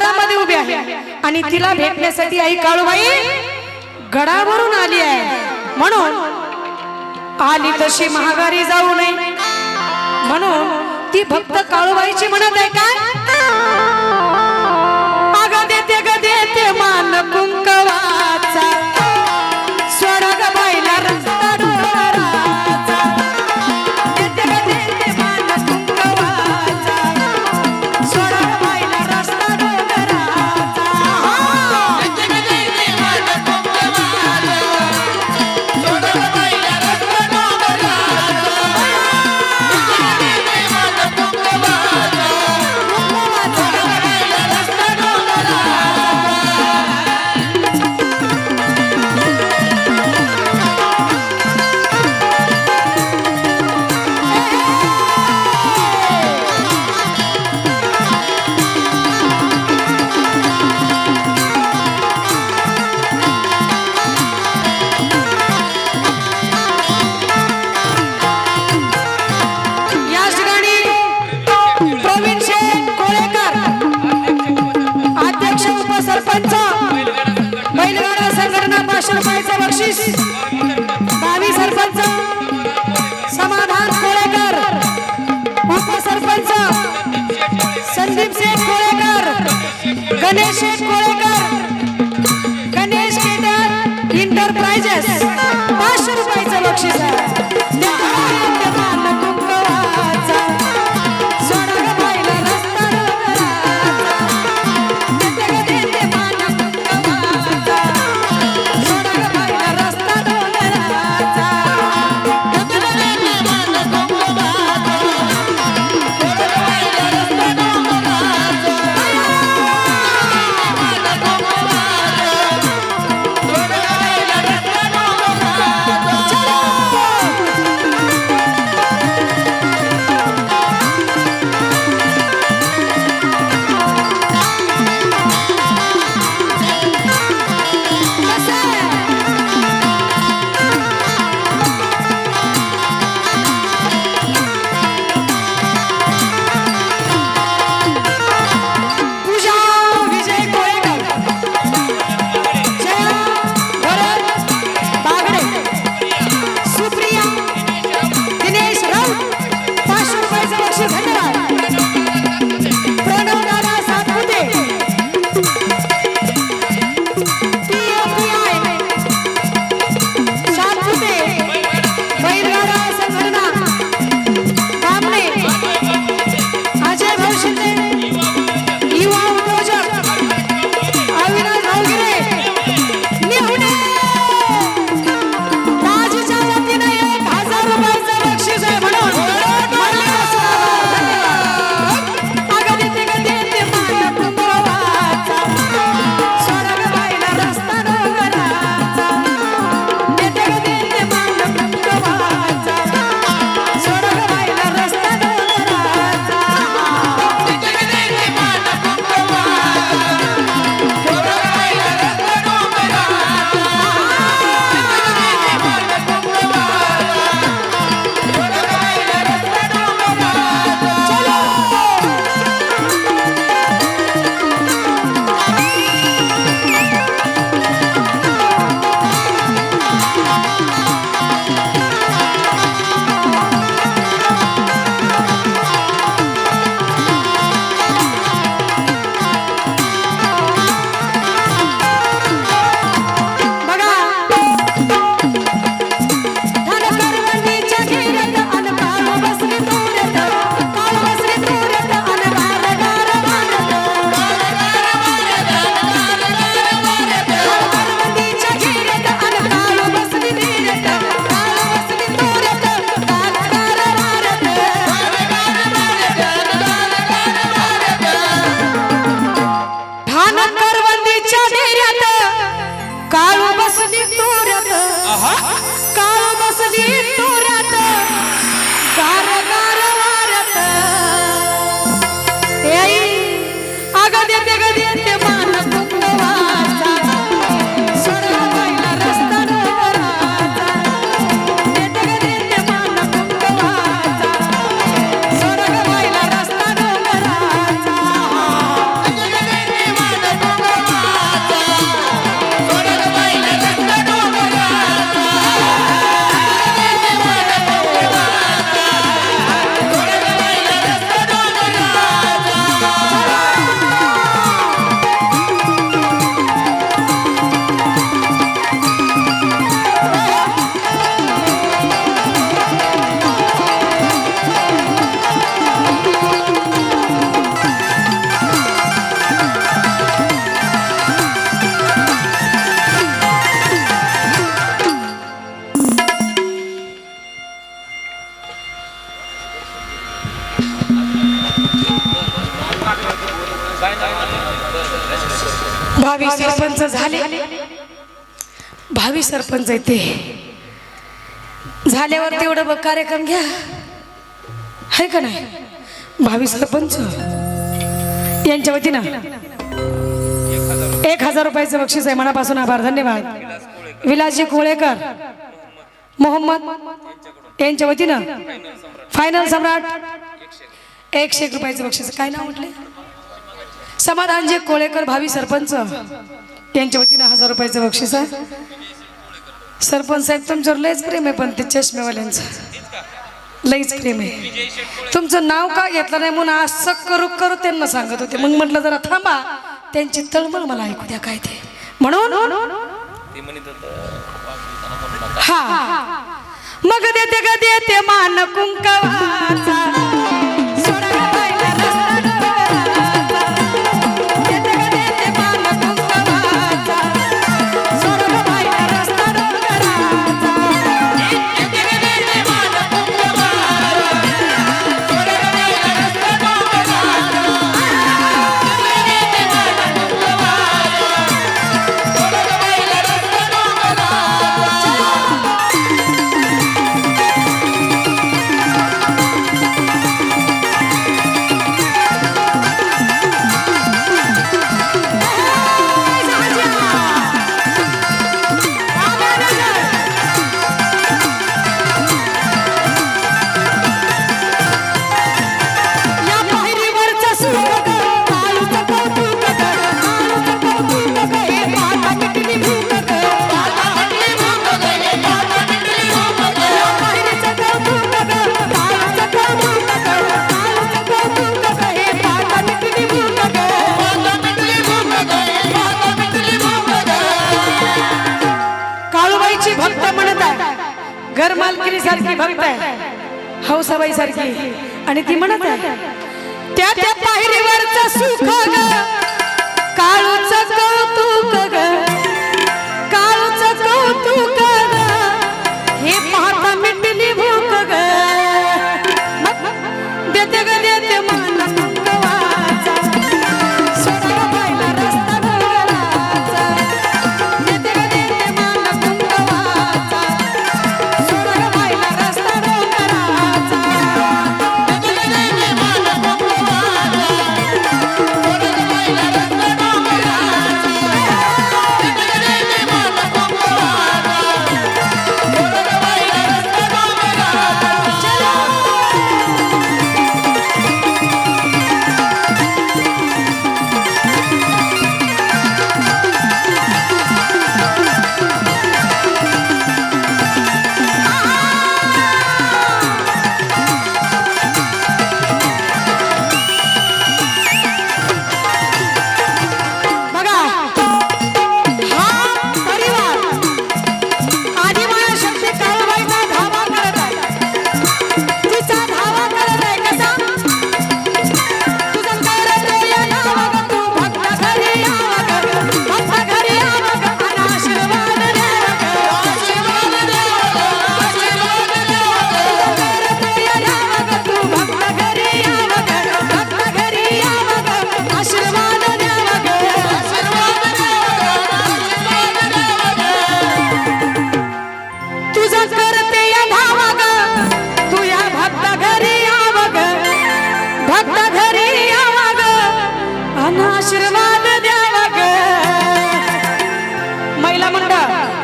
दारामध्ये उभी आहे आणि तिला भेटण्यासाठी आई काळूबाई गडावरून आली आहे। म्हणून आली तशी महागारी जाऊ नये म्हणून ती भक्त काळूबाईची म्हणत आहे काय, अगं देते ग देते मान कुंकवाचा सोडा ग बाईला रस्ता डोंगराचा, देते ग देते मान कुंकवाचा सोडा ग बाईला रस्ता डोंगराचा, देते ग देते मान कुंकवाचा सोडा ग बाईला रस्ता डोंगराचा, देते ग देते मान कुंकवाचा सोडा ग बाईला रस्ता डोंगराचा। या ठिकाणी प्रवीण शेठ कोळेकर अध्यक्ष उपसरपंच बैलगाडा संघटना 500 रुपयाचं बक्षीस, भावी सरपंच समाधान कोळेकर, उपसरपंच संदीप शेठ कोळेकर, गणेश शेठ कोळेकर, गणेश केटर इंटरप्राइजेस 500 रुपयाचं बक्षीस आहे। भावी सरपंच झाले, भावी सरपंच आहे ते झाल्यावर तेवढं कार्यक्रम घ्या, है का नाही? भावी सरपंच यांच्या वतीनं 1000 रुपयाचं बक्षीस आहे. मनापासून आभार, धन्यवाद. विलासजी कोळेकर मोहम्मद यांच्या वतीनं फायनल सम्राट 101 रुपयाचं बक्षीस. काय नाव म्हटले? समाधानजी कोळेकर भावी सरपंच यांच्या वतीनं 1000 रुपयाचं बक्षीस आहे. सरपंच साहेब तुमच्यावर लयच प्रेम आहे, पण ते चष्मेवाल्यांचं लईच प्रेम आहे. तुमचं नाव का घेतलं नाही म्हणून असं करू करू त्यांना सांगत होते. मग म्हटलं जरा थांबा, त्यांची तळमळ मला ऐकू द्या काय ते. म्हणून हा मग देते ग देते मान कुंकवाचा, घर मालकिनी सारखी भक्त आहे, हौसाबाई सारखी. आणि ती म्हणत आहे त्या त्या पायरीवरचं सुख ग, काळूचं कौतुक ग, काळूचं कौतुक ग, हे पाहता मिटली भूक ग. देते ग देते मान कुंकवाचा, सोडा पाहिला रस्ता डोंगराचा. देते ग देते मान कुंकवाचा,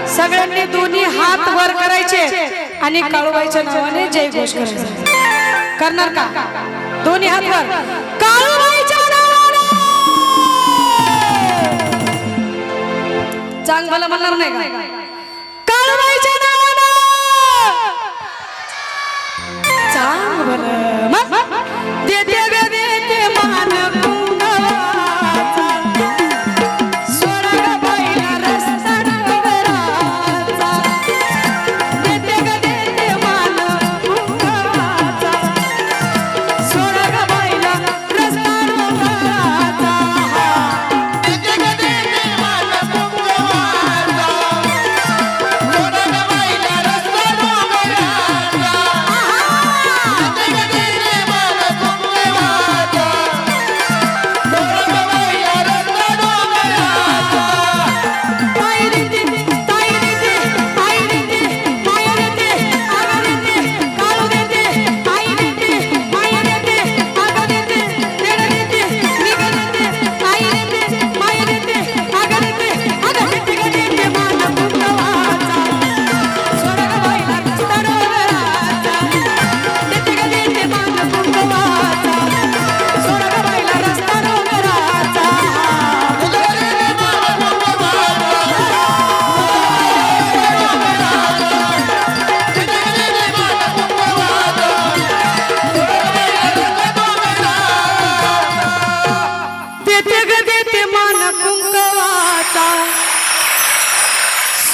सगळ्यांनी दोन्ही हात वर करायचे आणि काळूबाईच्या नावाने जय घोष करायचा. करणार का? दोन्ही हात वर. काळूबाईच्या नावाने चांगलं म्हणणार नाही का? काळूबाईच्या नावाने चांगलं मग देते ग देते मान कुंकवाचा, सोडा ग बाईला रस्ता डोंगराचा. देते ग देते मान कुंकवाचा, सोडा ग बाईला रस्ता डोंगराचा. देते ग देते मान कुंकवाचा, सोडा ग बाईला रस्ता डोंगराचा. देते ग देते मान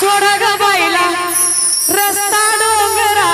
सोड ग बाईला रस्ता डोंगरा